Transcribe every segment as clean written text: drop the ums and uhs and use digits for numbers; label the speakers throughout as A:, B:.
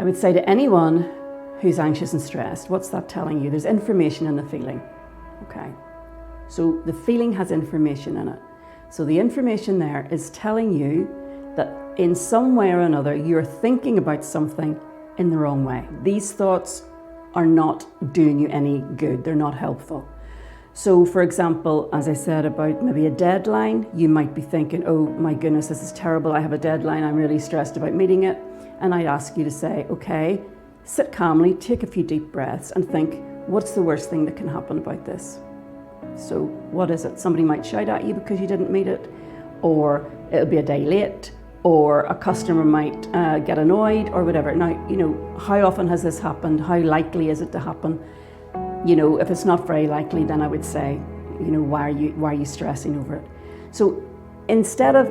A: would say to anyone who's anxious and stressed, what's that telling you? There's information in the feeling, okay? So the feeling has information in it. So the information there is telling you that in some way or another, you're thinking about something in the wrong way. These thoughts are not doing you any good. They're not helpful. So for example, as I said about maybe a deadline, you might be thinking, oh my goodness, this is terrible. I have a deadline. I'm really stressed about meeting it. And I'd ask you to say, okay, sit calmly, take a few deep breaths and think, what's the worst thing that can happen about this? So what is it? Somebody might shout at you because you didn't meet it, or it'll be a day late, or a customer might get annoyed or whatever. Now, how often has this happened? How likely is it to happen? If it's not very likely, then I would say, why are you stressing over it? So instead of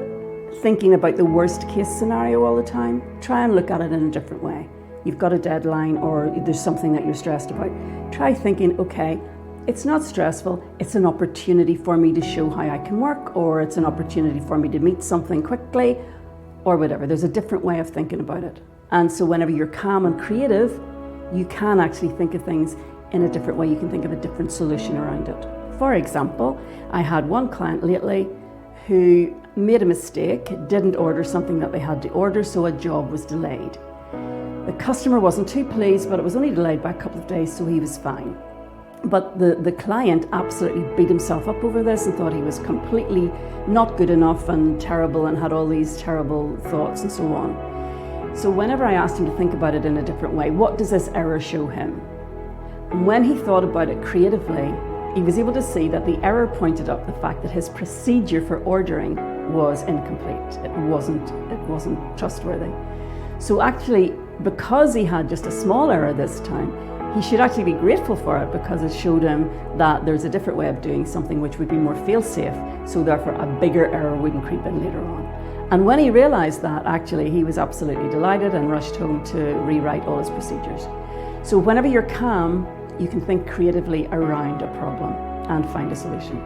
A: thinking about the worst case scenario all the time, try and look at it in a different way. You've got a deadline or there's something that you're stressed about. Try thinking, okay, it's not stressful, it's an opportunity for me to show how I can work, or it's an opportunity for me to meet something quickly, or whatever. There's a different way of thinking about it. And so whenever you're calm and creative, you can actually think of things in a different way. You can think of a different solution around it. For example, I had one client lately who made a mistake, didn't order something that they had to order, so a job was delayed. The customer wasn't too pleased, but it was only delayed by a couple of days, so he was fine. But the client absolutely beat himself up over this and thought he was completely not good enough and terrible and had all these terrible thoughts and so on. So whenever I asked him to think about it in a different way, what does this error show him? And when he thought about it creatively, he was able to see that the error pointed up the fact that his procedure for ordering was incomplete. It wasn't trustworthy. So actually, because he had just a small error this time, he should actually be grateful for it because it showed him that there's a different way of doing something which would be more fail-safe, so therefore a bigger error wouldn't creep in later on. And when he realized that, actually, he was absolutely delighted and rushed home to rewrite all his procedures. So whenever you're calm, you can think creatively around a problem and find a solution.